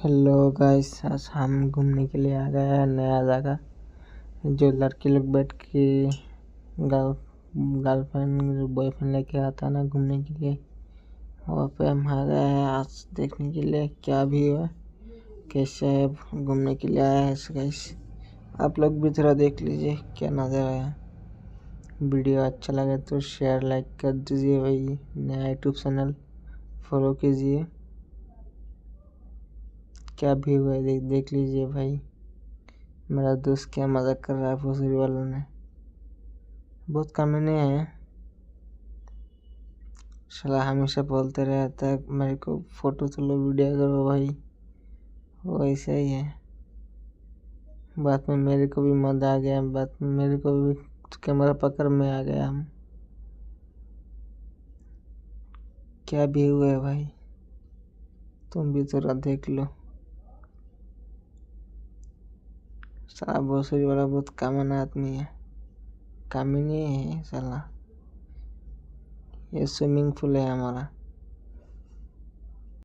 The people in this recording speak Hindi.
हेलो गाइस, आज हम घूमने के लिए आ गए हैं नया जगह। जो लड़के लोग बैठ के गर्लफ्रेंड बॉयफ्रेंड लेके आता है ना घूमने के लिए, वहाँ पे हम आ गए हैं आज देखने के लिए क्या भी है, कैसे है। घूमने के लिए आया है गाइस। आप लोग भी थोड़ा देख लीजिए क्या नज़ारा है। वीडियो अच्छा लगे तो शेयर लाइक कर दीजिए भाई। नया यूट्यूब चैनल फॉलो कीजिए। क्या भी हुआ है देख लीजिए भाई। मेरा दोस्त क्या मजाक कर रहा है भोसड़ी वालों ने। बहुत कमीने हैं, साला हमेशा बोलते रहता है मेरे को फोटो तो लो, वीडियो करो भाई। वो ऐसा ही है। बाद में मेरे को भी मजा आ गया, बाद में मेरे को भी कैमरा पकड़ में आ गया। हम क्या भी हुआ है भाई, तुम भी थोड़ा देख लो। साला भोसड़ी वाला बहुत कामन आदमी है, कामीनी है साला। ये स्विमिंग पूल है हमारा।